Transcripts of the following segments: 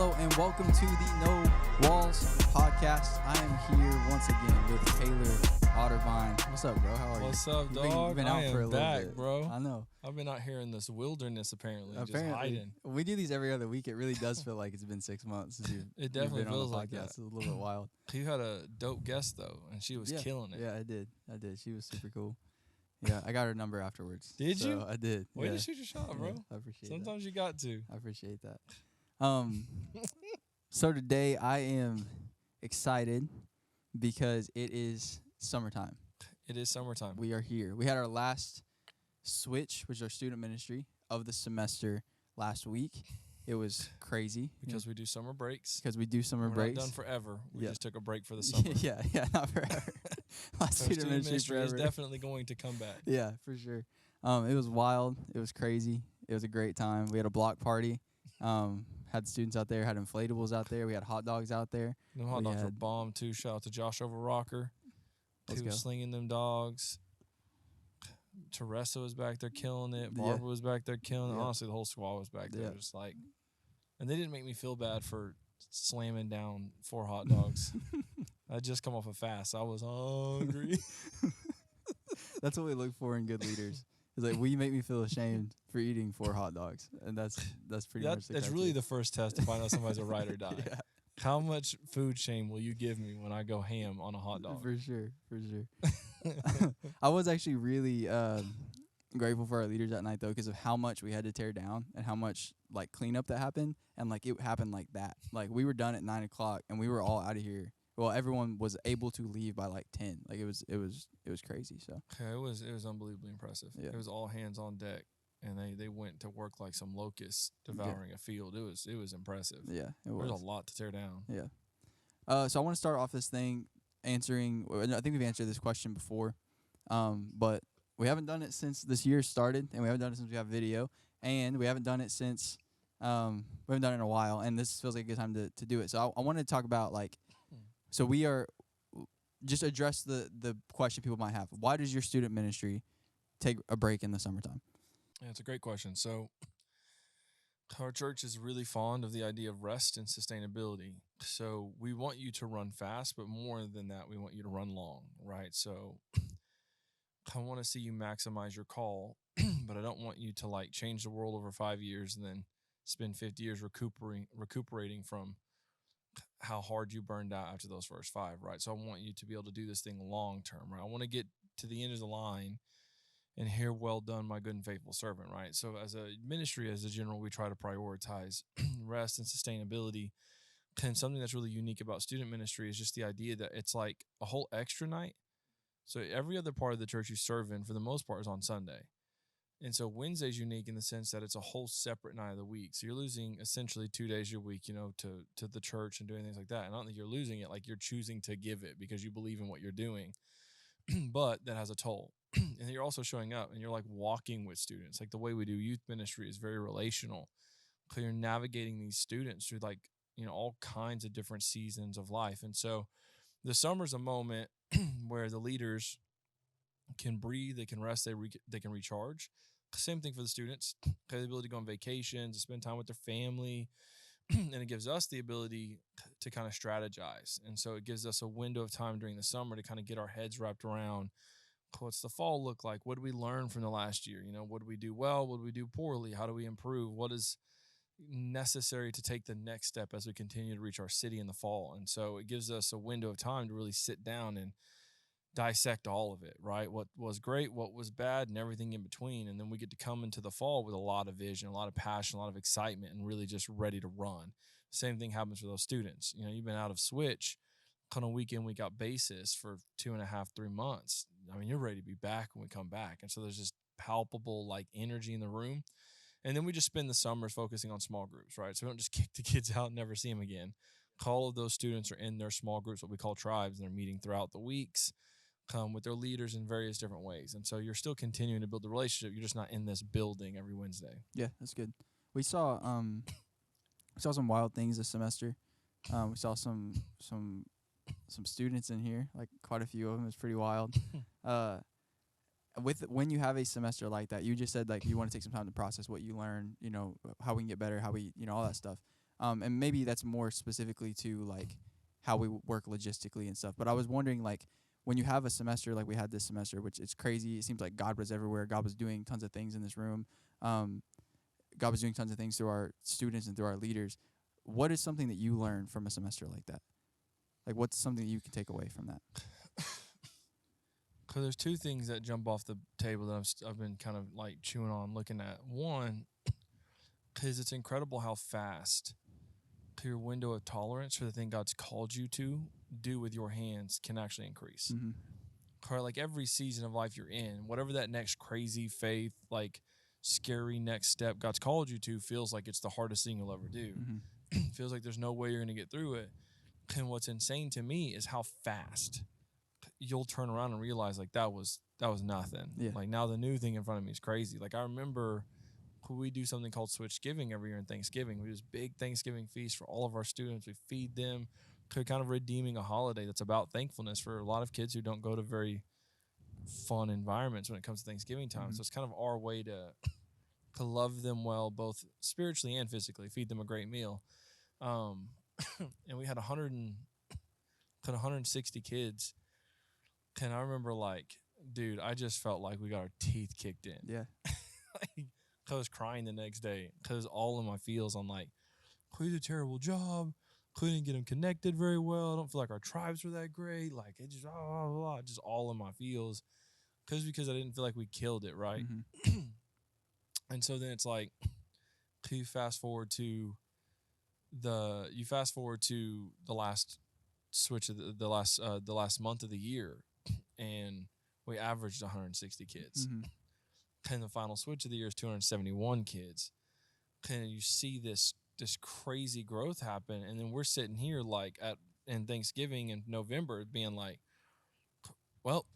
Hello and welcome to the No Walls podcast. I am here once again with Taylor Ottervine. What's up, bro? How are you? What's up, dog? You've been out for a little bit, bro. I know. I've been out here in this wilderness, apparently just hiding. We do these every other week. It really does feel like it's been 6 months since It definitely been feels on the podcast. like that. It's a little bit wild. You had a dope guest, though, and she was killing it. Yeah, I did. She was super cool. Yeah, I got her number afterwards. Did you? I did. Way to shoot your shot, bro. I appreciate it. Sometimes you got to. I appreciate that. So today I am excited because it is summertime. It is summertime. We are here. We had our last switch, which is our student ministry, of the semester last week. It was crazy. Because we do summer breaks. Because we do summer We're breaks. not done forever. We just took a break for the summer. yeah, not forever. Last So student ministry is forever. definitely going to come back. Yeah, for sure. It was wild. It was crazy. It was a great time. We had a block party. Had students out there, had inflatables out there. We had hot dogs out there. Them hot dogs were bomb, too. Shout out to Josh Over Rocker. He was slinging them dogs. Teresa was back there killing it. Barbara was back there killing it. Honestly, the whole squad was back there. Just like, and they didn't make me feel bad for slamming down 4 hot dogs. I just come off a fast. I was hungry. That's what we look for in good leaders. It's like, will you make me feel ashamed for eating 4 hot dogs? And that's pretty much the That's really the first test to find out somebody's a ride or die. How much food shame will you give me when I go ham on a hot dog? For sure. I was actually really grateful for our leaders that night, though, because of how much we had to tear down and how much like cleanup that happened. And like it happened like that. Like we were done at 9 o'clock and we were all out of here. Well, everyone was able to leave by like 10. Like it was crazy. So it was unbelievably impressive. Yeah. It was all hands on deck, and they went to work like some locusts devouring a field. It was impressive. Yeah, it was. There's a lot to tear down. Yeah. So I want to start off this thing answering. I think we've answered this question before, but we haven't done it since this year started, and we haven't done it since we have video, and we haven't done it since we haven't done it in a while, and this feels like a good time to do it. So I wanted to talk about like. So we are just address the question people might have. Why does your student ministry take a break in the summertime? Yeah, it's a great question. So our church is really fond of the idea of rest and sustainability. So we want you to run fast, but more than that, we want you to run long, right? So I want to see you maximize your call, but I don't want you to like change the world over 5 years and then spend 50 years recuperating from how hard you burned out after those first 5, right? So I want you to be able to do this thing long term, right? I want to get to the end of the line and hear, well done, my good and faithful servant, right? So as a ministry, as a general, we try to prioritize rest and sustainability. And something that's really unique about student ministry is just the idea that it's like a whole extra night. So every other part of the church you serve in, for the most part, is on Sunday. And so Wednesday's unique in the sense that it's a whole separate night of the week. So you're losing essentially 2 days your week, to the church and doing things like that. And I don't think you're losing it, like you're choosing to give it because you believe in what you're doing. But that has a toll. And then you're also showing up and you're like walking with students. Like the way we do youth ministry is very relational. So you're navigating these students through like, all kinds of different seasons of life. And so the summer's a moment where the leaders can breathe, they can rest, they can recharge. Same thing for the students. They have the ability to go on vacations, to spend time with their family, and it gives us the ability to kind of strategize. And so it gives us a window of time during the summer to kind of get our heads wrapped around what's the fall look like? What did we learn from the last year? What did we do well? What did we do poorly? How do we improve? What is necessary to take the next step as we continue to reach our city in the fall? And so it gives us a window of time to really sit down and dissect all of it, right? What was great, what was bad, and everything in between. And then we get to come into the fall with a lot of vision, a lot of passion, a lot of excitement, and really just ready to run. Same thing happens for those students. You've been out of switch on a week in, week out basis for 2.5, 3 months. I mean, you're ready to be back when we come back. And so there's just palpable like energy in the room. And then we just spend the summers focusing on small groups, right? So we don't just kick the kids out and never see them again. All of those students are in their small groups, what we call tribes, and they're meeting throughout the weeks. With their leaders in various different ways. And so you're still continuing to build the relationship. You're just not in this building every Wednesday. Yeah, that's good. We saw some wild things this semester. We saw some students in here, like quite a few of them. It's pretty wild. When you have a semester like that, you just said like you want to take some time to process what you learn, how we can get better, how we, all that stuff. And maybe that's more specifically to like how we work logistically and stuff. But I was wondering, like, when you have a semester like we had this semester, which it's crazy. It seems like God was everywhere. God was doing tons of things in this room. Um, God was doing tons of things through our students and through our leaders. What is something that you learned from a semester like that? Like, what's something that you can take away from that? Because there's two things that jump off the table that I've been kind of like chewing on, looking at. One, because it's incredible how fast your window of tolerance for the thing God's called you to do with your hands can actually increase. Mm-hmm. Or like every season of life you're in, whatever that next crazy faith, like scary next step God's called you to, feels like it's the hardest thing you'll ever do. Mm-hmm. Feels like there's no way you're going to get through it. And what's insane to me is how fast you'll turn around and realize like that was nothing. Yeah. Like now the new thing in front of me is crazy. Like I remember we do something called Switch Giving every year in Thanksgiving. We do this big Thanksgiving feast for all of our students. We feed them, kind of redeeming a holiday that's about thankfulness for a lot of kids who don't go to very fun environments when it comes to Thanksgiving time. Mm-hmm. So it's kind of our way to love them well, both spiritually and physically, feed them a great meal. And we had 160 kids. And I remember like, dude, I just felt like we got our teeth kicked in. Yeah. Like, I was crying the next day because all in my feels, I'm like, we did a terrible job. Couldn't get them connected very well. I don't feel like our tribes were that great. Like it just, just all in my feels. Because I didn't feel like we killed it, right? Mm-hmm. And so then it's like, you fast forward to the last switch of the last month of the year, and we averaged 160 kids. Mm-hmm. And the final switch of the year is 271 kids. And you see this crazy growth happen, and then we're sitting here like in Thanksgiving in November being like, well,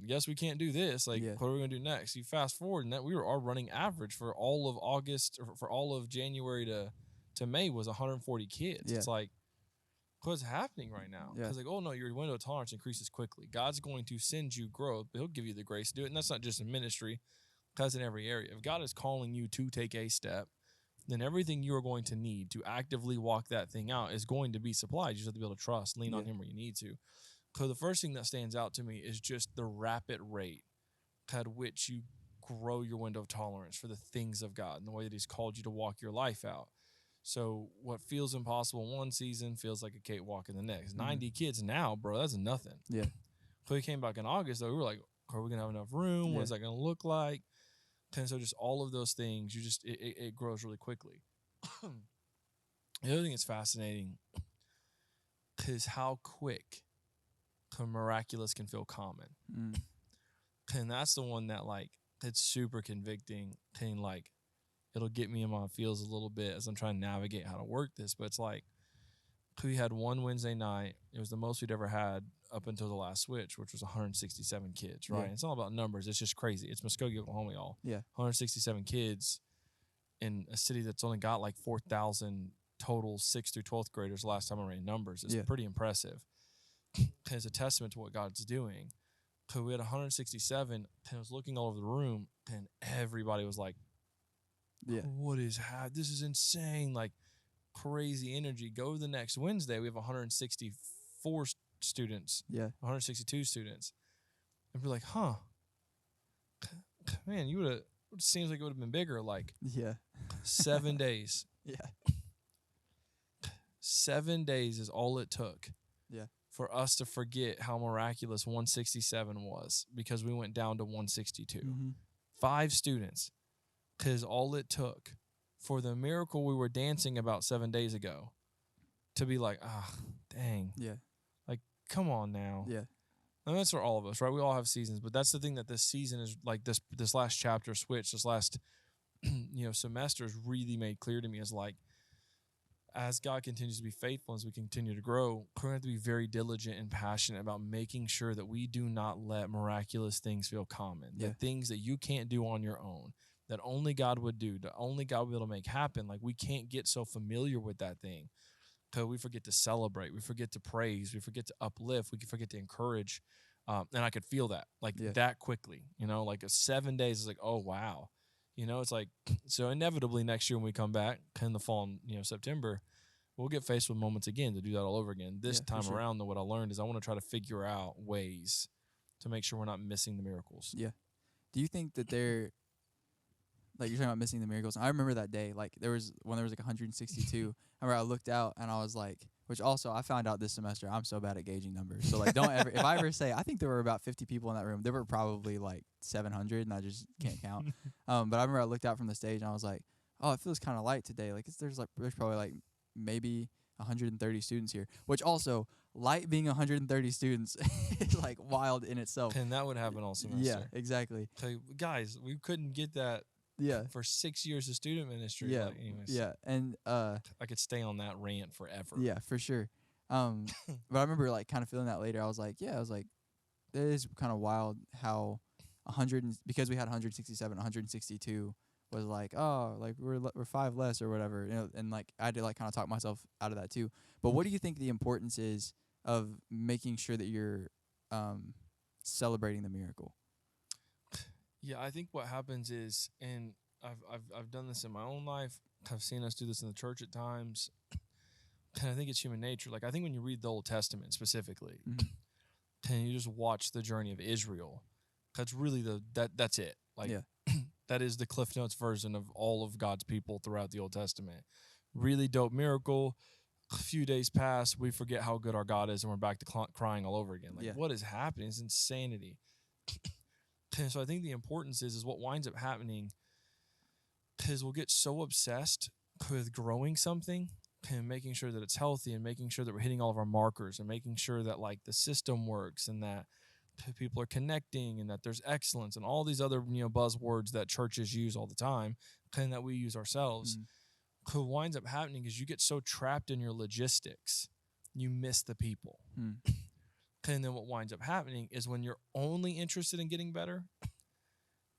guess we can't do this. Like, Yeah. what are we gonna do next? You fast forward, and that we were our running average for all of August or for all of January to May was 140 kids. Yeah. It's like, what's happening right now? Yeah. Because like, oh no, your window of tolerance increases quickly. God's going to send you growth, but He'll give you the grace to do it, and that's not just in ministry. That's in every area. If God is calling you to take a step, then everything you are going to need to actively walk that thing out is going to be supplied. You just have to be able to trust, lean on Him where you need to. So the first thing that stands out to me is just the rapid rate at which you grow your window of tolerance for the things of God and the way that He's called you to walk your life out. So what feels impossible in one season feels like a cakewalk in the next. Mm-hmm. 90 kids now, bro, that's nothing. Yeah. So we came back in August, though, we were like, are we going to have enough room? Yeah. What is that going to look like? And so just all of those things, it grows really quickly. The other thing that's fascinating is how quick miraculous can feel common. Mm. And that's the one that, like, it's super convicting. And, like, it'll get me in my feels a little bit as I'm trying to navigate how to work this. But it's like, we had one Wednesday night. It was the most we'd ever had up until the last switch, which was 167 kids, right? Yeah. It's all about numbers. It's just crazy. It's Muskogee, Oklahoma, y'all. Yeah. 167 kids in a city that's only got like 4,000 total 6th through 12th graders last time I ran numbers. It's pretty impressive. It's a testament to what God's doing. So we had 167, and I was looking all over the room, and everybody was like, what is this is insane. Like, crazy energy. Go the next Wednesday, we have 164 students. 162 students. And we're like, man, you would have, it seems like it would have been bigger. Like, 7 days. 7 days is all it took for us to forget how miraculous 167 was, because we went down to 162. Mm-hmm. 5 students, because all it took for the miracle we were dancing about 7 days ago to be like, dang. Like, come on now. And that's for all of us, right? We all have seasons, but that's the thing that this season is like, this last chapter switch, this last semester has really made clear to me, is like, as God continues to be faithful, as we continue to grow, we're going to have to be very diligent and passionate about making sure that we do not let miraculous things feel common. The things that you can't do on your own, that only God would do, that only God will be able to make happen. Like, we can't get so familiar with that thing because we forget to celebrate, we forget to praise, we forget to uplift, we forget to encourage. And I could feel that, like, that quickly, like 7 days is like, oh, wow. It's like, so inevitably next year when we come back in the fall, September, we'll get faced with moments again to do that all over again. This Yeah, for time sure. around, though, what I learned is I want to try to figure out ways to make sure we're not missing the miracles. Yeah. Do you think that they're like you're talking about missing the miracles? I remember that day. Like there was like 162. I remember I looked out and I was like, which also I found out this semester I'm so bad at gauging numbers. So like don't ever if I ever say I think there were about 50 people in that room, there were probably like 700 and I just can't count. But I remember I looked out from the stage and I was like, oh, it feels kind of light today. Like there's probably like maybe 130 students here, which also light being 130 students is like wild in itself. And that would happen all semester. Yeah, exactly. Okay, guys, we couldn't get that Yeah. for 6 years of student ministry. Yeah. Like, anyways, Yeah. And I could stay on that rant forever. yeah, for sure. But I remember like kind of feeling that later. I was like, it is kind of wild how because we had 167, 162 was like, oh, like we're 5 less or whatever, and like I had to like kind of talk myself out of that too. But what do you think the importance is of making sure that you're celebrating the miracle? Yeah, I think what happens is, and I've done this in my own life. I've seen us do this in the church at times, and I think it's human nature. Like I think when you read the Old Testament specifically, and you just watch the journey of Israel, that's really that's it. Like that is the Cliff Notes version of all of God's people throughout the Old Testament. Really dope miracle. A few days pass, we forget how good our God is, and we're back to crying all over again. Like what is happening? It's insanity. And so I think the importance is what winds up happening is we'll get so obsessed with growing something and making sure that it's healthy and making sure that we're hitting all of our markers and making sure that like the system works and that people are connecting and that there's excellence and all these other buzzwords that churches use all the time and that we use ourselves. What winds up happening is you get so trapped in your logistics, you miss the people. And then what winds up happening is when you're only interested in getting better,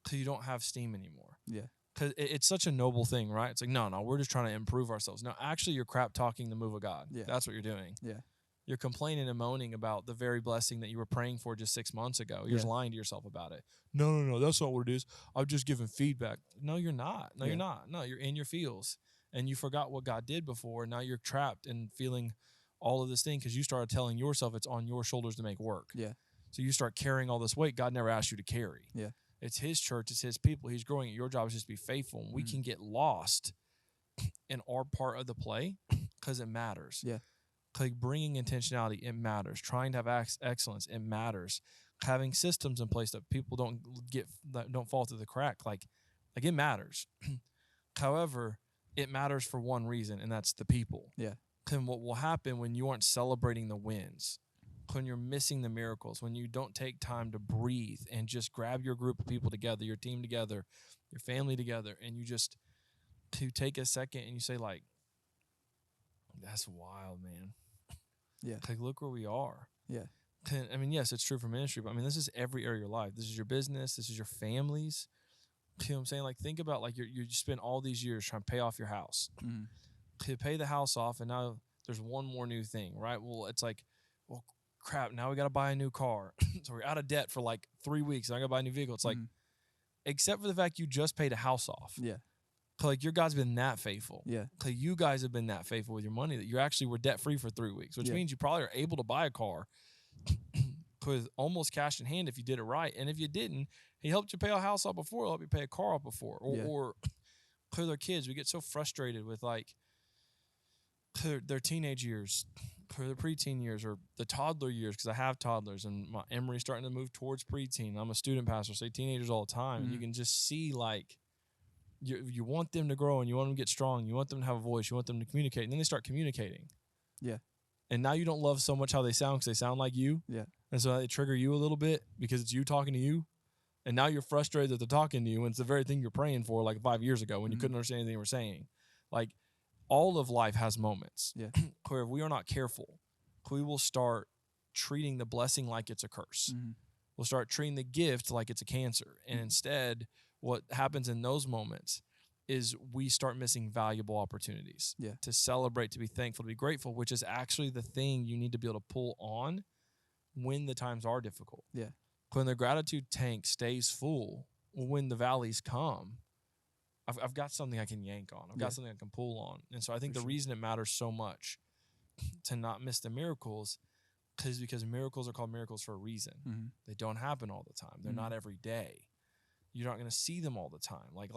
you don't have steam anymore. Yeah. Because it's such a noble thing, right? It's like, no, we're just trying to improve ourselves. No, actually, you're crap talking the move of God. Yeah. That's what you're doing. Yeah. You're complaining and moaning about the very blessing that you were praying for just 6 months ago. You're just lying to yourself about it. No, that's not what it is. I'm just giving feedback. No, you're not. No, you're not. No, you're in your feels. And you forgot what God did before. Now you're trapped and feeling all of this thing because you started telling yourself it's on your shoulders to make work. Yeah. So you start carrying all this weight God never asked you to carry. Yeah. It's his church. It's his people. He's growing it. Your job is just to be faithful. And we can get lost in our part of the play because it matters. Yeah. Like bringing intentionality, it matters. Trying to have excellence, it matters. Having systems in place that people don't fall through the crack, like it matters. However, it matters for one reason, and that's the people. Yeah. And what will happen when you aren't celebrating the wins, when you're missing the miracles, when you don't take time to breathe and just grab your group of people together, your team together, your family together, and you just to take a second and you say like, that's wild, man. Yeah. Like, look where we are. Yeah. I mean, yes, it's true for ministry, but I mean, this is every area of your life. This is your business. This is your families. You know what I'm saying? Like, think about like you spent all these years trying to pay off your house. To pay the house off, and now there's one more new thing, right? Well, it's like, well, crap, now we got to buy a new car. So we're out of debt for like 3 weeks, and I got to buy a new vehicle. It's like, except for the fact you just paid a house off. Yeah. Like, your God's been that faithful. Yeah. Like, you guys have been that faithful with your money that you actually were debt-free for 3 weeks, which means you probably are able to buy a car with almost cash in hand if you did it right. And if you didn't, he helped you pay a house off before, he'll help you pay a car off before. Or with our kids, we get so frustrated with, like, their teenage years, or their preteen years, or the toddler years, because I have toddlers, and my Emory's starting to move towards preteen. I'm a student pastor, so I say teenagers all the time, and you can just see, like, you want them to grow, and you want them to get strong, you want them to have a voice, you want them to communicate, and then they start communicating. Yeah. And now you don't love so much how they sound because they sound like you. Yeah. And so they trigger you a little bit because it's you talking to you. And now you're frustrated that they're talking to you, and it's the very thing you're praying for like 5 years ago when you couldn't understand anything they were saying. Like, all of life has moments where if we are not careful, we will start treating the blessing like it's a curse. We'll start treating the gift like it's a cancer. And instead, what happens in those moments is we start missing valuable opportunities to celebrate, to be thankful, to be grateful, which is actually the thing you need to be able to pull on when the times are difficult. Yeah. When the gratitude tank stays full, when the valleys come, I've got something I can yank on. I've Yeah. got something I can pull on. And so I think For the sure. reason it matters so much to not miss the miracles is because miracles are called miracles for a reason. Mm-hmm. They don't happen all the time. They're not every day. You're not going to see them all the time. Like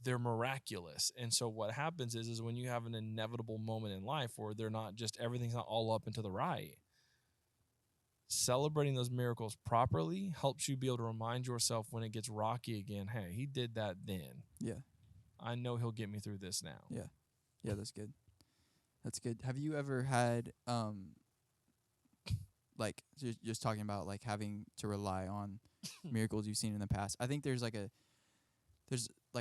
they're miraculous. And so what happens is when you have an inevitable moment in life where they're not just, everything's not all up and to the right, celebrating those miracles properly helps you be able to remind yourself when it gets rocky again, hey, he did that then. Yeah. I know he'll get me through this now. Yeah. Yeah, that's good. That's good. Have you ever had like just talking about like having to rely on miracles you've seen in the past? I think there's like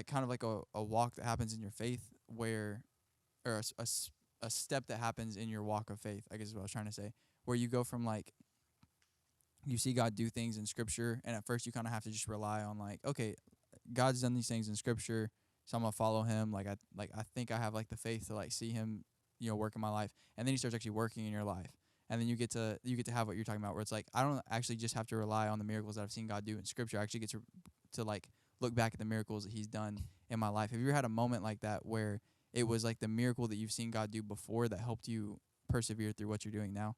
kind of like a walk that happens in your faith where, or a step that happens in your walk of faith, I guess is what I was trying to say, where you go from like, you see God do things in scripture, and at first you kind of have to just rely on like, okay, God's done these things in scripture, so I'm gonna follow him. I think I have like the faith to like see him, work in my life. And then he starts actually working in your life. And then you get to have what you're talking about, where it's like, I don't actually just have to rely on the miracles that I've seen God do in scripture. I actually get to like look back at the miracles that he's done in my life. Have you ever had a moment like that where it was like the miracle that you've seen God do before that helped you persevere through what you're doing now?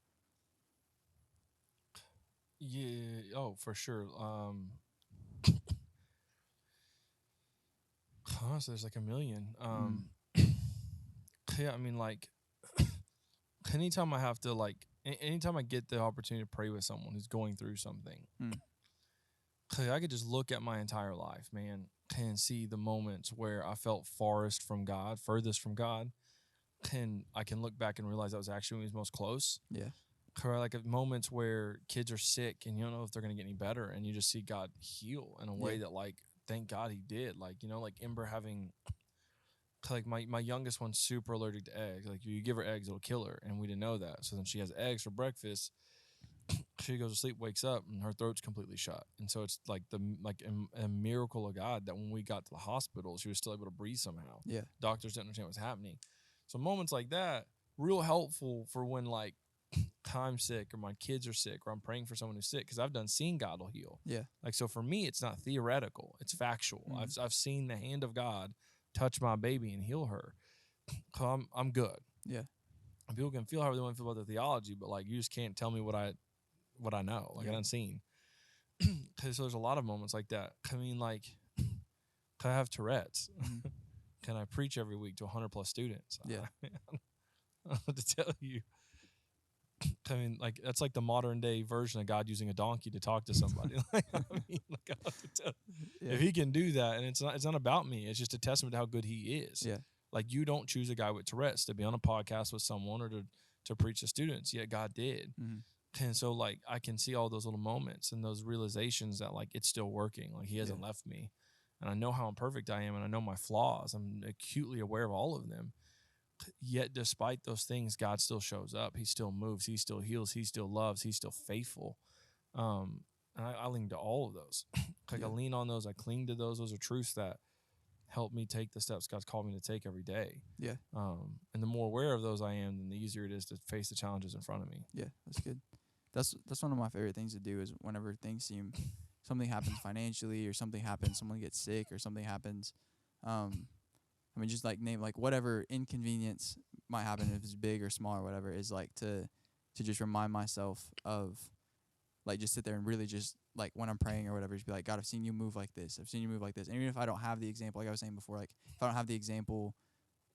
Yeah. Oh, for sure. Honestly, there's like a million. Yeah, I mean, like, anytime I have to, like, anytime I get the opportunity to pray with someone who's going through something, I could just look at my entire life, man, and see the moments where I felt furthest from God, and I can look back and realize that was actually when he was most close. Yeah. Or like at moments where kids are sick and you don't know if they're going to get any better, and you just see God heal in a way that, like, thank God he did. Like, like Ember having, like, my youngest one's super allergic to eggs. Like, you give her eggs, it'll kill her, and we didn't know that. So then she has eggs for breakfast. She goes to sleep, wakes up, and her throat's completely shut. And so it's like a miracle of God that when we got to the hospital, she was still able to breathe somehow. Yeah. Doctors didn't understand what's happening. So moments like that, real helpful for when, like, I'm sick or my kids are sick or I'm praying for someone who's sick, because I've seen God will heal. Yeah. Like, so for me, it's not theoretical, it's factual. I've seen the hand of God touch my baby and heal her. So I'm good. Yeah. And people can feel however they want to feel about the theology, but like, you just can't tell me what I know. Like, I done seen. Because there's a lot of moments like that. I mean, like, can I have Tourette's? Can I preach every week to 100+ students? Yeah. I don't know what to tell you. I mean, like, that's like the modern day version of God using a donkey to talk to somebody. Like, I mean, like, I have to tell you. If he can do that, and it's not about me, it's just a testament to how good he is. Yeah. Like, you don't choose a guy with Tourette's to be on a podcast with someone or to preach to students, yet God did. And so, like, I can see all those little moments and those realizations that, like, it's still working. Like, he hasn't left me. And I know how imperfect I am, and I know my flaws. I'm acutely aware of all of them. Yet, despite those things, God still shows up. He still moves. He still heals. He still loves. He's still faithful. And I lean to all of those. Like, I lean on those. I cling to those. Those are truths that help me take the steps God's called me to take every day. Yeah. And the more aware of those I am, then the easier it is to face the challenges in front of me. Yeah, that's good. That's one of my favorite things to do, is whenever things seem, something happens financially, or something happens, someone gets sick, or something happens, I mean, just like name, like, whatever inconvenience might happen, if it's big or small or whatever, is like to just remind myself of, like, just sit there and really just, like, when I'm praying or whatever, just be like, God, I've seen you move like this. I've seen you move like this. And even if I don't have the example, like I was saying before, like, if I don't have the example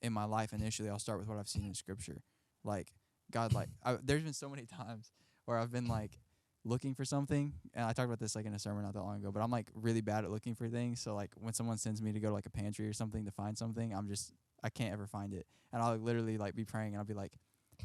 in my life initially, I'll start with what I've seen in scripture. Like, God, like, there's been so many times where I've been, like, looking for something, and I talked about this, like, in a sermon not that long ago, but I'm, like, really bad at looking for things. So, like, when someone sends me to go to, like, a pantry or something to find something, I can't ever find it. And I'll literally, like, be praying, and I'll be like,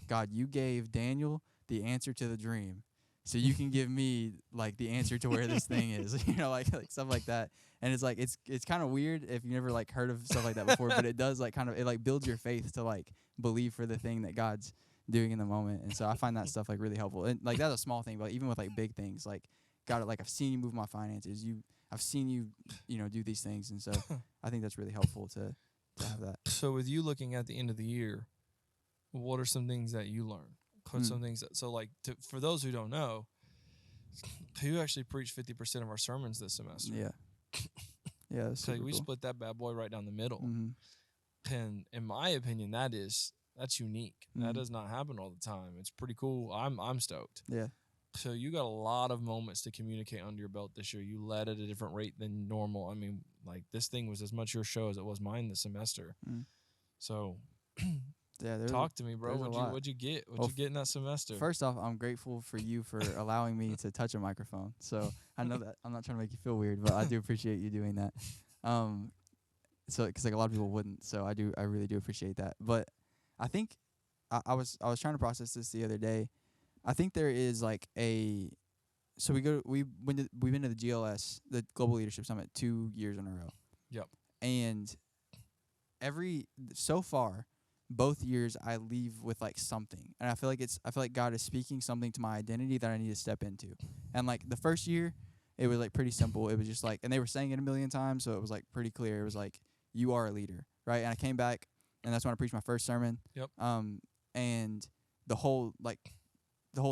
God, you gave Daniel the answer to the dream, so you can give me, like, the answer to where this thing is, like stuff like that. And it's like, it's kind of weird if you never, like, heard of stuff like that before, but it does, like, kind of, it, like, builds your faith to, like, believe for the thing that God's doing in the moment. And so I find that stuff, like, really helpful. And, like, that's a small thing, but even with, like, big things, like, God, like, I've seen you move my finances. I've seen you, do these things. And so I think that's really helpful to have that. So with you looking at the end of the year, what are some things that you learned? Some things that, so, like, for those who don't know, you actually preached 50% of our sermons this semester. Yeah. Yeah, that's So super we cool. split that bad boy right down the middle. Mm-hmm. And in my opinion, that's unique. Mm-hmm. That does not happen all the time. It's pretty cool. I'm stoked. Yeah. So you got a lot of moments to communicate under your belt this year. You led at a different rate than normal. I mean, like this thing was as much your show as it was mine this semester. Mm. So Yeah, talk to me, bro. there's a lot. What'd you get? What'd Well, you get in that semester? First off, I'm grateful for you for allowing me to touch a microphone. So I know that I'm not trying to make you feel weird, but I do appreciate you doing that. So because like a lot of people wouldn't, so I really do appreciate that. But I think I was trying to process this the other day. I think there is like so we've been to the GLS, the Global Leadership Summit, 2 years in a row. Yep. And so far, both years I leave with like something, and I feel like God is speaking something to my identity that I need to step into. And like the first year, it was like pretty simple. It was just like, and they were saying it a million times, so it was like pretty clear. It was like, you are a leader, right? And I came back, and that's when I preached my first sermon. Yep. And the whole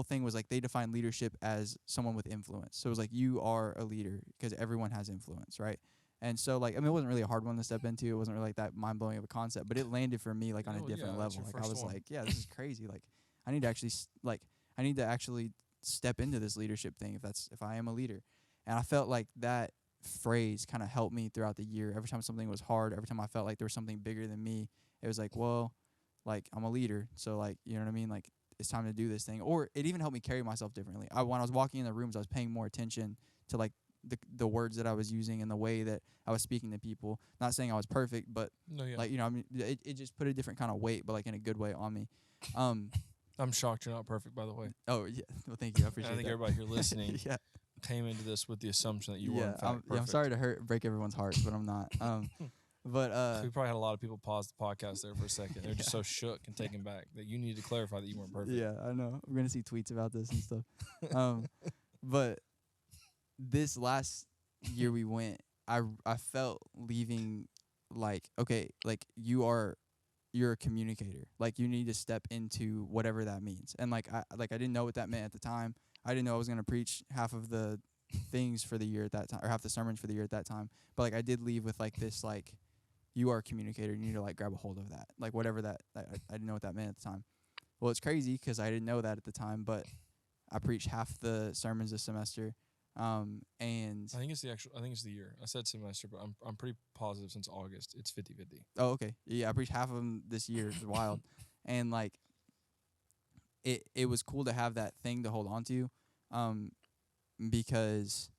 thing was like they defined leadership as someone with influence. So it was like, you are a leader because everyone has influence, right? And so like, I mean, it wasn't really a hard one to step into. It wasn't really like that mind blowing of a concept, but it landed for me like on a different level. Like I was like, yeah, this is crazy. Like I need to actually step into this leadership thing if I am a leader. And I felt like that phrase kind of helped me throughout the year. Every time something was hard, every time I felt like there was something bigger than me, it was like, well, like I'm a leader, so like, you know what I mean? Like it's time to do this thing. Or it even helped me carry myself differently. When I was walking in the rooms, I was paying more attention to like the words that I was using and the way that I was speaking to people. Not saying I was perfect, but like, you know, I mean, it just put a different kind of weight, but like in a good way on me. I'm shocked you're not perfect, by the way. Oh yeah, well thank you. I appreciate I think that. everybody here listening yeah. came into this with the assumption that you were in fact perfect. I'm sorry to break everyone's hearts, but I'm not. But we probably had a lot of people pause the podcast there for a second. They're just so shook and taken back that you need to clarify that you weren't perfect. Yeah, I know. We're gonna see tweets about this and stuff. But this last year we went, I felt leaving like, okay, like you're a communicator. Like you need to step into whatever that means. And like I didn't know what that meant at the time. I didn't know I was gonna preach half of the things for the year at that time, or half the sermons for the year at that time. But like I did leave with like this, like, you are a communicator. You need to like grab a hold of that, like whatever that I didn't know what that meant at the time. Well, it's crazy because I didn't know that at the time, but I preached half the sermons this semester. And I think it's the year. I said semester, but I'm pretty positive since August it's 50-50. Oh, okay. Yeah, I preached half of them this year. It's wild. And like it was cool to have that thing to hold on to, because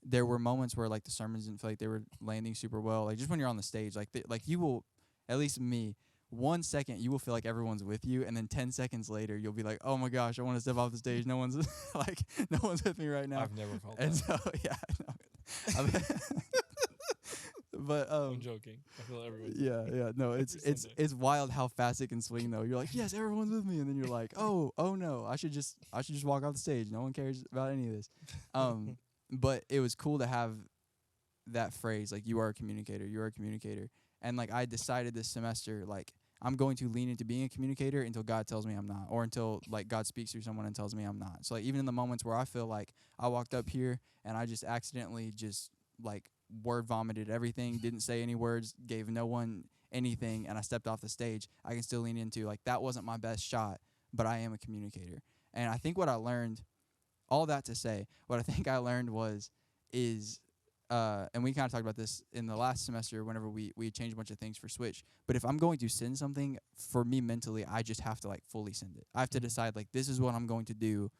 there were moments where like the sermons didn't feel like they were landing super well. Like just when you're on the stage, like you will, at least me, 1 second you will feel like everyone's with you, and then 10 seconds later you'll be like, oh my gosh, I want to step off the stage. No one's like, no one's with me right now. I've never felt and that. So yeah, but I'm joking. I feel everyone. Yeah. No, it's wild how fast it can swing though. You're like, yes, everyone's with me, and then you're like, oh no, I should just walk off the stage. No one cares about any of this. But it was cool to have that phrase, like, you are a communicator. You're a communicator. And like I decided this semester, like, I'm going to lean into being a communicator until God tells me I'm not, or until like God speaks through someone and tells me I'm not. So like even in the moments where I feel like I walked up here and I just accidentally just like word vomited everything, didn't say any words, gave no one anything, and I stepped off the stage, I can still lean into like, that wasn't my best shot, but I am a communicator. And I think what I learned, all that to say, what I think I learned is and we kind of talked about this in the last semester whenever we changed a bunch of things for Switch. But if I'm going to send something, for me mentally, I just have to like fully send it. I have to decide like, this is what I'm going to do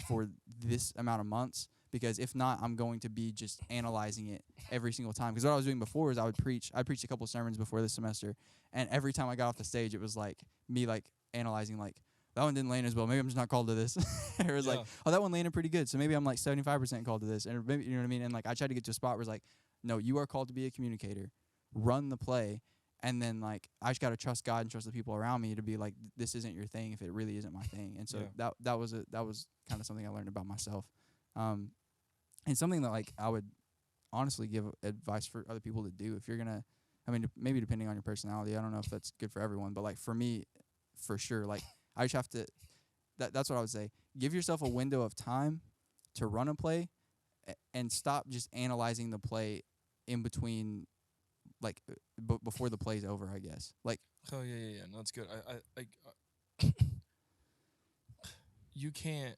for this amount of months, because if not, I'm going to be just analyzing it every single time. Because what I was doing before is I preached a couple sermons before this semester, and every time I got off the stage, it was like me like analyzing like, that one didn't land as well. Maybe I'm just not called to this. It was like, oh, that one landed pretty good. So maybe I'm like 75% called to this. And maybe, you know what I mean? And like I tried to get to a spot where it's like, no, you are called to be a communicator. Run the play. And then like I just got to trust God and trust the people around me to be like, this isn't your thing if it really isn't my thing. And so that was kind of something I learned about myself. And something that like I would honestly give advice for other people to do if you're going to, I mean, maybe depending on your personality. I don't know if that's good for everyone, but like for me, for sure, like I just have to, that's what I would say. Give yourself a window of time to run a play and stop just analyzing the play in between, like before the play's over, I guess. Like, Oh yeah. No, that's good. You can't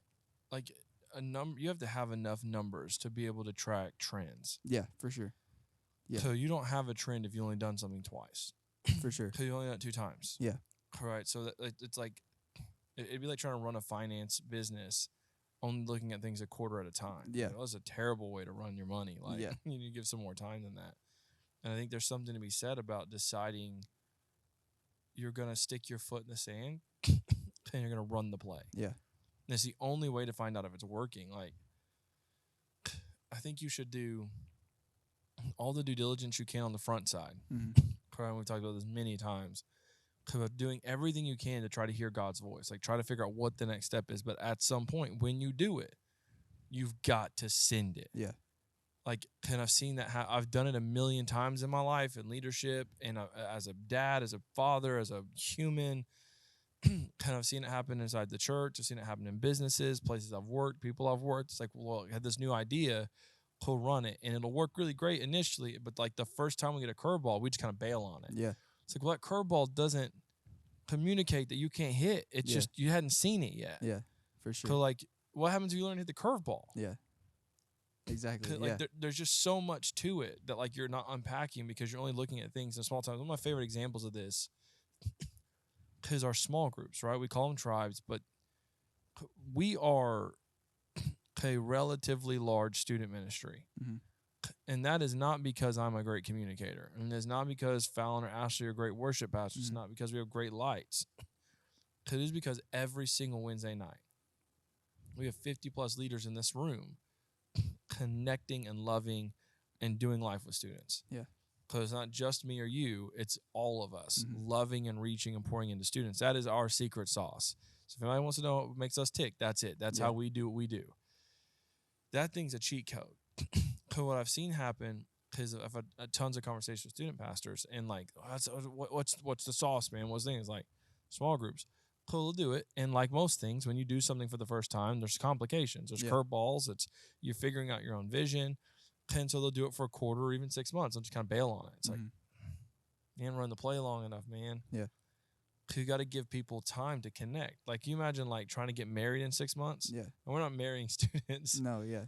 like you have to have enough numbers to be able to track trends. yeah, for sure. Yeah. So you don't have a trend if you only done something twice. For sure. So you only done it 2 times. Yeah. All right. So it's like it'd be like trying to run a finance business only looking at things a quarter at a time. Yeah. That's a terrible way to run your money. Like Yeah. you need to give some more time than that. And I think there's something to be said about deciding you're gonna stick your foot in the sand and you're gonna run the play. Yeah. And it's the only way to find out if it's working. Like, I think you should do all the due diligence you can on the front side. Mm-hmm. We've talked about this many times. About doing everything you can to try to hear God's voice. Like, try to figure out what the next step is. But at some point, when you do it, you've got to send it. Yeah. Like, and I've seen that. I've done it a million times in my life in leadership and as a dad, as a father, as a human. Kind of seen it happen inside the church. I've seen it happen in businesses, places I've worked, people I've worked. It's like, well, I had this new idea, we'll run it, and it'll work really great initially. But like the first time we get a curveball, we just kind of bail on it. Yeah. It's like, well, that curveball doesn't communicate that you can't hit. It's just you hadn't seen it yet. Yeah, for sure. So like, what happens if you learn to hit the curveball? Yeah. Exactly. Like there's just so much to it that like you're not unpacking because you're only looking at things in small times. One of my favorite examples of this is our small groups, right? We call them tribes, but we are a relatively large student ministry. Mm-hmm. And that is not because I'm a great communicator. And it's not because Fallon or Ashley are great worship pastors. It's not because we have great lights. It is because every single Wednesday night, we have 50 plus leaders in this room connecting and loving and doing life with students. Yeah. Because it's not just me or you, it's all of us loving and reaching and pouring into students. That is our secret sauce. So if anybody wants to know what makes us tick, that's it. That's how we do what we do. That thing's a cheat code. Because what I've seen happen, because I've had tons of conversations with student pastors, and like, what's the sauce, man? What's the thing? It's like small groups. Cool, they'll do it. And like most things, when you do something for the first time, there's complications. There's curveballs. It's you're figuring out your own vision. And so they'll do it for a quarter or even 6 months. They'll just kind of bail on it. It's like, you didn't run the play long enough, man. Yeah. You got to give people time to connect. Like, you imagine like trying to get married in 6 months? Yeah. And we're not marrying students. No, yeah.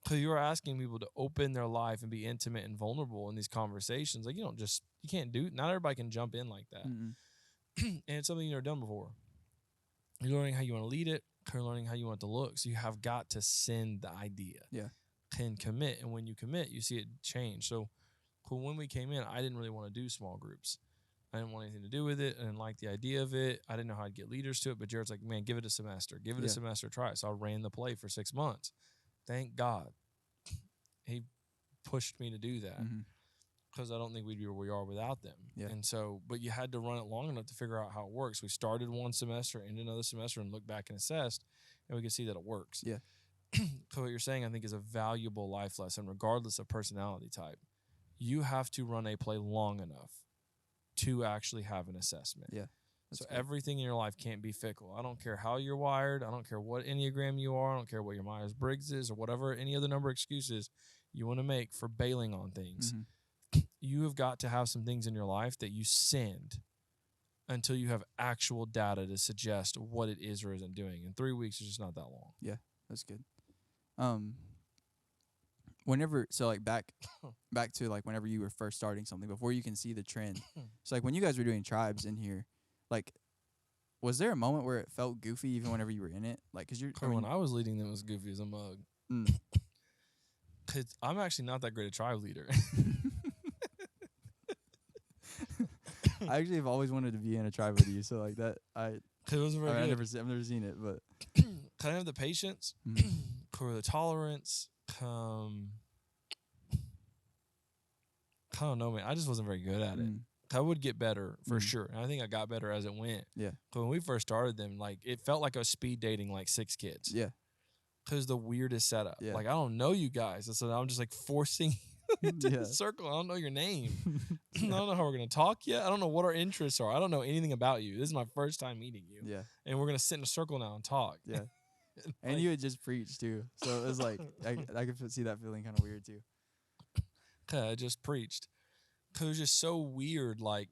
So you are asking people to open their life and be intimate and vulnerable in these conversations. Like, you can't do, not everybody can jump in like that. And it's something you've never done before. You're learning how you want to lead it. You're learning how you want it to look. So you have got to send the idea. Yeah. And commit. And when you commit, you see it change. So when we came in, I didn't really want to do small groups. I didn't want anything to do with it. I didn't like the idea of it. I didn't know how I'd get leaders to it. But Jared's like, man, give it a semester. Give it a semester, try it. So I ran the play for 6 months. Thank God he pushed me to do that. Because I don't think we'd be where we are without them. Yeah. And so, but you had to run it long enough to figure out how it works. We started one semester, ended another semester, and looked back and assessed, and we could see that it works. Yeah. So what you're saying, I think, is a valuable life lesson, regardless of personality type. You have to run a play long enough to actually have an assessment. Yeah. So everything in your life can't be fickle. I don't care how you're wired. I don't care what Enneagram you are. I don't care what your Myers-Briggs is or whatever, any other number of excuses you want to make for bailing on things. You have got to have some things in your life that you send until you have actual data to suggest what it is or isn't doing. And 3 weeks is just not that long. Yeah, that's good. Whenever, so like back to like whenever you were first starting something, before you can see the trend. So like when you guys were doing tribes in here, like, was there a moment where it felt goofy even whenever you were in it? Like, cause when I was leading them, it was goofy as a mug. Cause I'm actually not that great a tribe leader. I actually have always wanted to be in a tribe with you, so like that It was very good. I've never seen it, but kind of have the patience, or the tolerance. I don't know, man. I just wasn't very good at it. I would get better for sure, and I think I got better as it went. Yeah. But when we first started them, like it felt like I was speed dating like 6 kids. Yeah. Because the weirdest setup. Yeah. Like I don't know you guys, and so I'm just like forcing you into the circle. I don't know your name. I don't know how we're gonna talk yet. I don't know what our interests are. I don't know anything about you. This is my first time meeting you. Yeah. And we're gonna sit in a circle now and talk. Yeah. And you had just preached too, so it was like I could see that feeling kind of weird too. I just preached. It was just so weird, like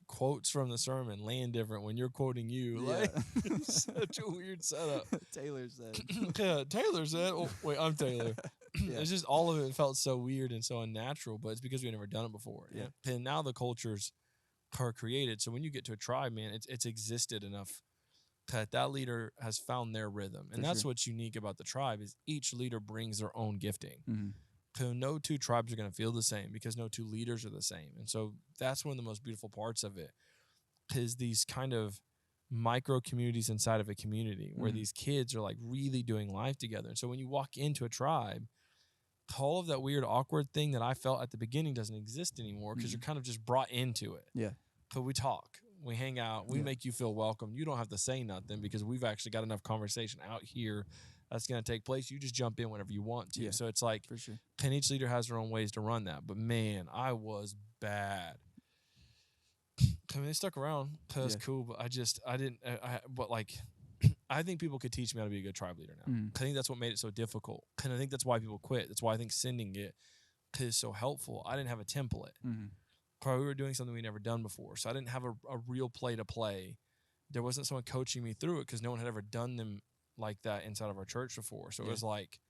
quotes from the sermon land different when you're quoting you. Like it's such a weird setup. Taylor said. Taylor said, oh, wait, I'm Taylor. Yeah. It's just all of it felt so weird and so unnatural, but it's because we've never done it before. Yeah. And now the cultures are created. So when you get to a tribe, man, it's existed enough that leader has found their rhythm. And that's what's unique about the tribe is each leader brings their own gifting. Mm-hmm. So no two tribes are going to feel the same because no two leaders are the same. And so that's one of the most beautiful parts of it is these kind of micro communities inside of a community where these kids are like really doing life together. And so when you walk into a tribe, all of that weird, awkward thing that I felt at the beginning doesn't exist anymore because you're kind of just brought into it. Yeah. So we talk, we hang out, we make you feel welcome. You don't have to say nothing because we've actually got enough conversation out here that's going to take place. You just jump in whenever you want to. Yeah, so it's like, for sure. And each leader has their own ways to run that. But man, I was bad. I mean, they stuck around. That's cool, but but like, I think people could teach me how to be a good tribe leader now. I think that's what made it so difficult. And I think that's why people quit. That's why I think sending it is so helpful. I didn't have a template. We were doing something we'd never done before. So I didn't have a real play to play. There wasn't someone coaching me through it because no one had ever done them like that inside of our church before. So it was like,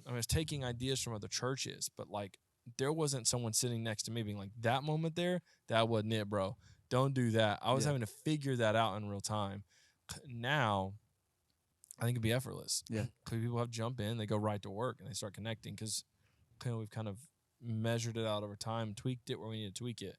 I was taking ideas from other churches, but like there wasn't someone sitting next to me being like, that moment there, that wasn't it, bro. Don't do that. I was having to figure that out in real time. Now, I think it'd be effortless. Yeah. Because people have jump in, they go right to work, and they start connecting because we've kind of measured it out over time, tweaked it where we need to tweak it.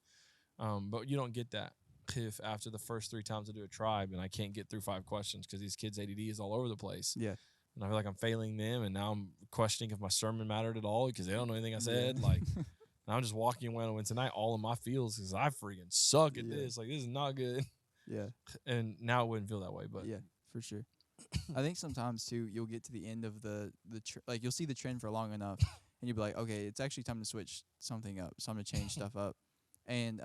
But you don't get that if after the first 3 times I do a tribe and I can't get through 5 questions because these kids' ADD is all over the place. Yeah. And I feel like I'm failing them, and now I'm questioning if my sermon mattered at all because they don't know anything I said. Like, and I'm just walking away on Wednesday night all in my feels because I freaking suck at this. Like, this is not good. Yeah. And now it wouldn't feel that way, but yeah, for sure. I think sometimes too you'll get to the end of the like you'll see the trend for long enough, and you'll be like, okay, it's actually time to switch something up, time to change stuff up. And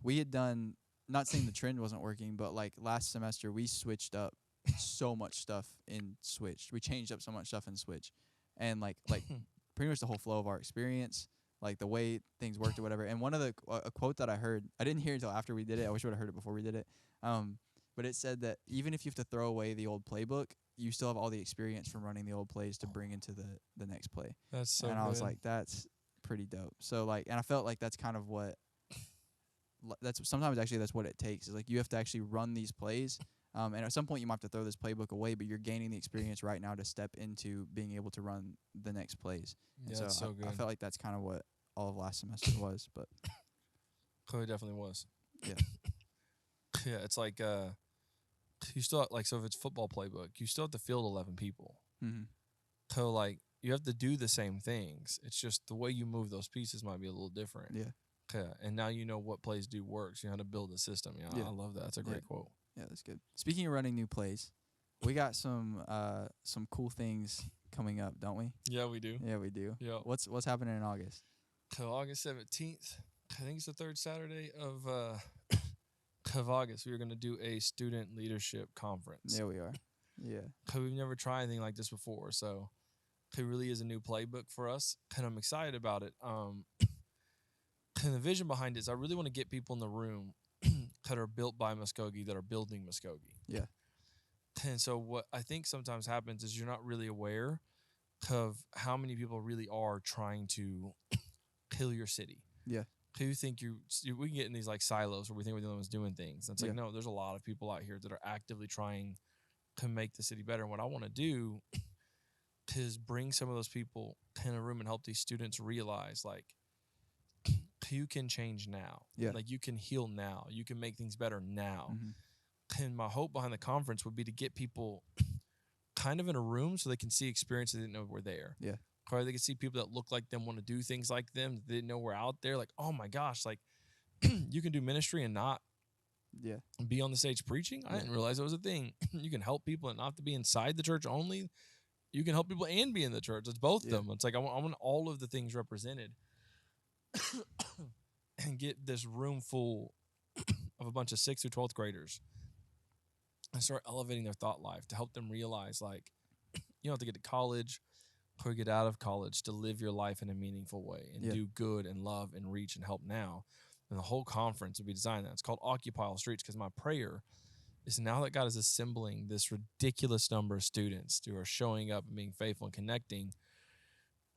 we had done, not saying the trend wasn't working, but like last semester we switched up so much stuff in Switch. We changed up so much stuff in Switch, and like pretty much the whole flow of our experience, like the way things worked or whatever. And one of the a quote that I heard, I didn't hear until after we did it. I wish I would have heard it before we did it. But it said that even if you have to throw away the old playbook, you still have all the experience from running the old plays to bring into the next play. That's so And good. I was like, that's pretty dope. So like, and I felt like that's kind of what that's sometimes actually that's what it takes. Is like you have to actually run these plays. And at some point you might have to throw this playbook away, but you're gaining the experience right now to step into being able to run the next plays. Yeah, And that's so good. I felt like that's kind of what all of last semester was. But Chloe definitely was. Yeah. Yeah, it's like you still like, so if it's football playbook, you still have to field 11 people. Mm-hmm. So like you have to do the same things. It's just the way you move those pieces might be a little different. Yeah. Yeah, and now you know what plays do work. So you know how to build a system. Yeah. I love that. That's a great quote. Yeah, that's good. Speaking of running new plays, we got some cool things coming up, don't we? Yeah, we do. Yeah, we do. Yeah. What's happening in August? So August 17th, I think it's the 3rd Saturday of August, we are going to do a student leadership conference. There we are. Yeah. We've never tried anything like this before, so it really is a new playbook for us, and I'm excited about it. And the vision behind it is I really want to get people in the room that are built by Muskogee, that are building Muskogee. Yeah. And so what I think sometimes happens is you're not really aware of how many people really are trying to kill your city. Yeah. Who think we can get in these like silos where we think we're the only ones doing things. And it's like, no, there's a lot of people out here that are actively trying to make the city better. And what I want to do is bring some of those people in a room and help these students realize like you can change now. Yeah. Like you can heal now. You can make things better now. Mm-hmm. And my hope behind the conference would be to get people kind of in a room so they can see experiences they didn't know were there. Yeah. Or they can see people that look like them, want to do things like them, that they didn't know were out there. Like, oh my gosh, like you can do ministry and not be on the stage preaching. I didn't realize it was a thing. You can help people and not have to be inside the church only. You can help people and be in the church. It's both of them. It's like I want all of the things represented and get this room full of a bunch of 6th through 12th graders and start elevating their thought life to help them realize like you don't have to get to college. or get out of college to live your life in a meaningful way and Yeah. do good and love and reach and help now. And the whole conference will be designed that. It's called Occupy All Streets, because my prayer is now that God is assembling this ridiculous number of students who are showing up and being faithful and connecting,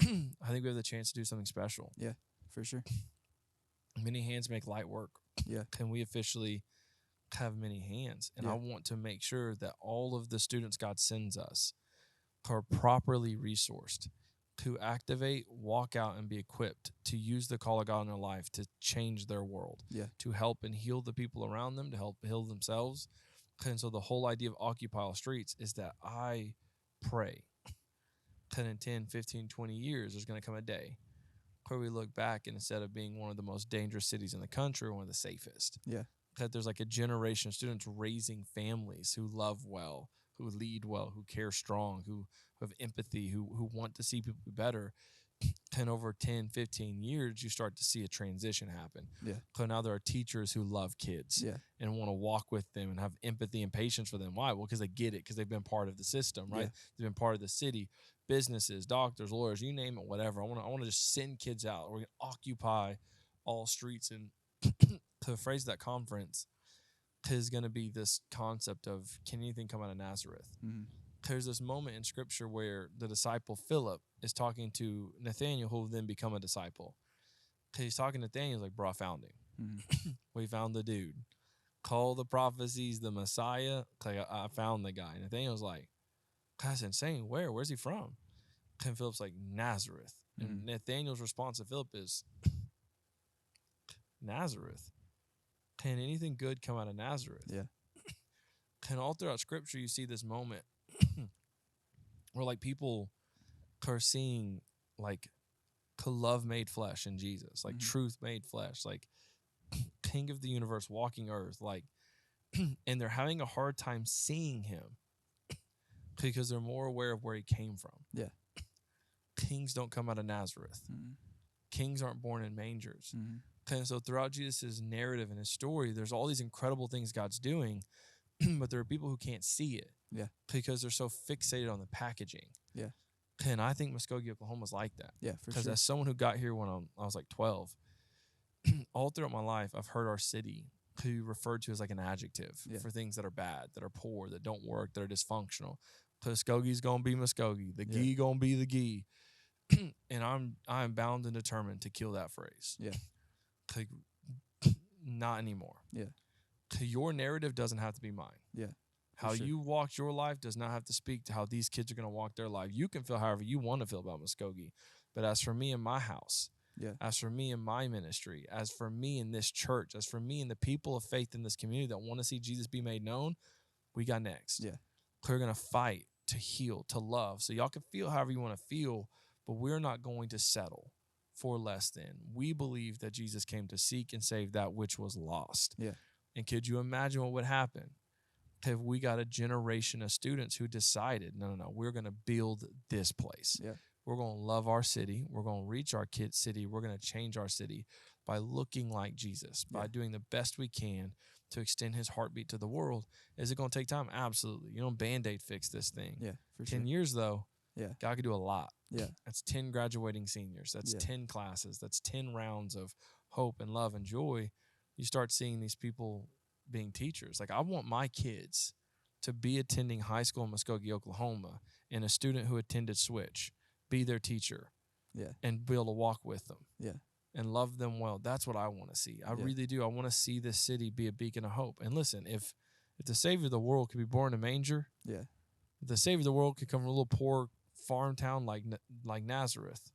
I think we have the chance to do something special. Yeah, for sure. Many hands make light work. Yeah. Can we officially have many hands? And Yeah. I want to make sure that all of the students God sends us are properly resourced to activate, walk out, and be equipped to use the call of God in their life to change their world, Yeah. to help and heal the people around them, to help heal themselves. And so the whole idea of Occupy All Streets is that I pray that in 10, 15, 20 years, there's going to come a day where we look back and instead of being one of the most dangerous cities in the country, one of the safest. Yeah. That there's like a generation of students raising families who love well, who lead well, who care strong, who have empathy, who want to see people be better. And over 10, 15 years, you start to see a transition happen. Yeah. So now there are teachers who love kids Yeah. and want to walk with them and have empathy and patience for them. Why? Well, because they get it, because they've been part of the system, right? Yeah. They've been part of the city, businesses, doctors, lawyers, you name it, whatever. I want to just send kids out. We're going to occupy all streets. And to phrase that conference is going to be this concept of, can anything come out of Nazareth? Mm-hmm. There's this moment in Scripture where the disciple Philip is talking to Nathaniel, who will then become a disciple. He's talking to Nathaniel, like, bro, I found him. Mm-hmm. We found the dude. Call the prophecies the Messiah. Like, I found the guy. Nathaniel's like, that's insane. Where's he from? And Philip's like, Nazareth. Mm-hmm. And Nathaniel's response to Philip is, Nazareth? Can anything good come out of Nazareth? Yeah. And all throughout Scripture, you see this moment where, like, people are seeing, like, love made flesh in Jesus, like truth made flesh, like King of the universe walking earth, like, and they're having a hard time seeing him because they're more aware of where he came from. Yeah. Kings don't come out of Nazareth. Mm-hmm. Kings aren't born in mangers. Mm-hmm. And so throughout Jesus' narrative and his story, there's all these incredible things God's doing, but there are people who can't see it. Yeah. Because they're so fixated on the packaging. Yeah. And I think Muskogee, Oklahoma's like that. Yeah, for Because sure. as someone who got here when I was like 12, all throughout my life, I've heard our city referred to as like an adjective for things that are bad, that are poor, that don't work, that are dysfunctional. Muskogee's gonna be Muskogee. The Gee gonna be the Gee. And I'm bound and determined to kill that phrase. Yeah. Like, not anymore. Yeah. Your narrative doesn't have to be mine. Yeah. How sure. you walked your life does not have to speak to how these kids are going to walk their life. You can feel however you want to feel about Muskogee. But as for me and my house, as for me and my ministry, as for me in this church, as for me and the people of faith in this community that want to see Jesus be made known, we got next. Yeah. We're going to fight, to heal, to love. So y'all can feel however you want to feel, but we're not going to settle for less than. We believe that Jesus came to seek and save that which was lost. Yeah. And could you imagine what would happen if we got a generation of students who decided, no, we're going to build this place. Yeah. We're going to love our city. We're going to reach our kids' city. We're going to change our city by looking like Jesus, by doing the best we can to extend his heartbeat to the world. Is it going to take time? Absolutely. You don't Band-Aid fix this thing. Yeah, for sure. 10 years, though, God could do a lot. Yeah. That's 10 graduating seniors. That's 10 classes. That's 10 rounds of hope and love and joy. You start seeing these people being teachers. Like, I want my kids to be attending high school in Muskogee, Oklahoma, and a student who attended Switch be their teacher and be able to walk with them and love them well. That's what I want to see. I really do. I want to see this city be a beacon of hope. And listen, if the Savior of the world could be born in a manger, if the Savior of the world could come from a little poor farm town like Nazareth,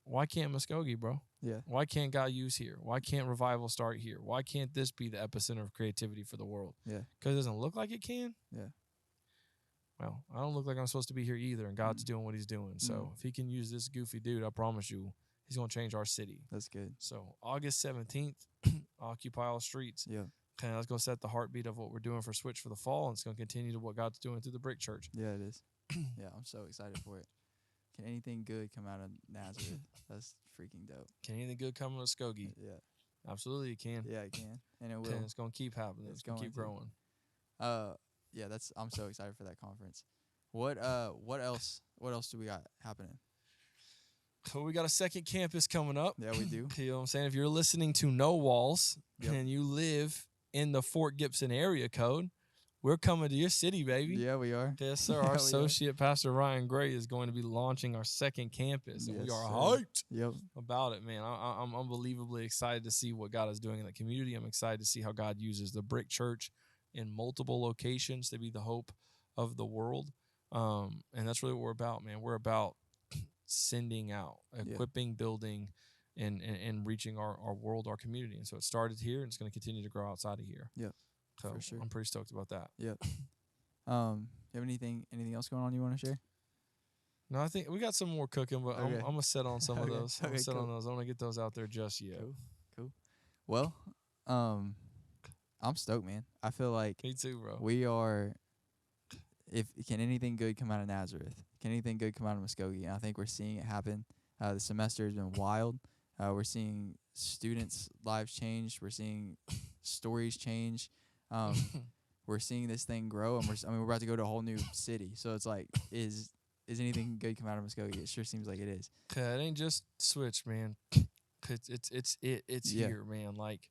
why can't Muskogee, bro? Yeah. Why can't God use here? Why can't revival start here? Why can't this be the epicenter of creativity for the world? Yeah. Because it doesn't look like it can? Yeah. Well, I don't look like I'm supposed to be here either, and God's doing what he's doing. So if he can use this goofy dude, I promise you, he's going to change our city. That's good. So August 17th, Occupy All Streets. Yeah. Okay, let's go set the heartbeat of what we're doing for Switch for the fall, and it's going to continue to what God's doing through the Brick.Church. Yeah, it is. Yeah, I'm so excited for it. Can anything good come out of Nazareth? That's freaking dope. Can anything good come with Muskogee? Yeah. Absolutely, it can. Yeah, it can. And it will. And it's going to keep happening. It's going to keep growing. Yeah, I'm so excited for that conference. What else do we got happening? So we got a second campus coming up. Yeah, we do. You know what I'm saying? If you're listening to No Walls and you live in the Fort Gibson area code, we're coming to your city, baby. Yeah, we are. Yes, sir. Our associate pastor Ryan Gray is going to be launching our second campus, and we are hyped about it, man. I'm unbelievably excited to see what God is doing in the community. I'm excited to see how God uses the Brick.Church in multiple locations to be the hope of the world. And that's really what we're about, man. We're about sending out, equipping, building, and reaching our world, our community. And so it started here, and it's going to continue to grow outside of here. Yep. So for sure. I'm pretty stoked about that. Yep. You have anything else going on you want to share? No, I think we got some more cooking, but I'm gonna set on some of those. I'm gonna set on those. I don't want to get those out there just yet. Cool. Well, I'm stoked, man. I feel like me too, bro. We are. Can anything good come out of Nazareth? Can anything good come out of Muskogee? And I think we're seeing it happen. The semester has been wild. We're seeing students' lives change. We're seeing stories change. We're seeing this thing grow, and we're about to go to a whole new city. So it's like, is anything good come out of Muskogee? It sure seems like it is. It ain't just Switch, man. It's here, man. Like,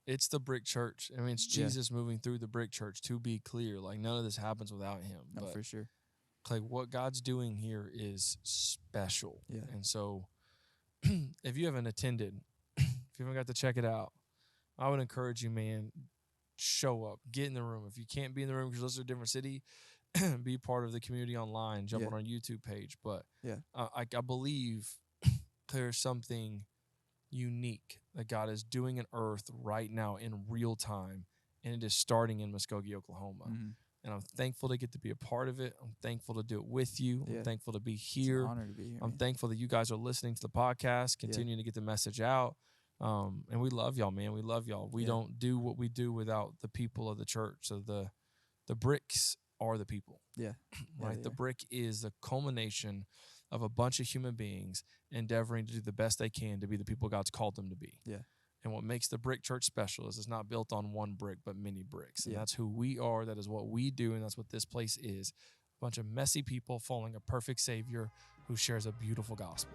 it's the Brick.Church. I mean, it's Jesus moving through the Brick.Church. To be clear, like, none of this happens without him. No, for sure. Like, what God's doing here is special. Yeah. And so, if you haven't attended, if you haven't got to check it out, I would encourage you, man, show up, get in the room. If you can't be in the room because you're listening to a different city, be part of the community online, jump on our YouTube page. But I believe there's something unique that God is doing in earth right now in real time, and it is starting in Muskogee, Oklahoma. Mm-hmm. And I'm thankful to get to be a part of it. I'm thankful to do it with you. I'm thankful to be here. It's an honor to be here. I'm thankful that you guys are listening to the podcast, continuing to get the message out. And we love y'all, man. We love y'all. We don't do what we do without the people of the church. So the bricks are the people. Yeah. Right? The brick is the culmination of a bunch of human beings endeavoring to do the best they can to be the people God's called them to be. Yeah. And what makes the Brick.Church special is it's not built on one brick, but many bricks. And that's who we are. That is what we do. And that's what this place is. A bunch of messy people following a perfect Savior who shares a beautiful gospel.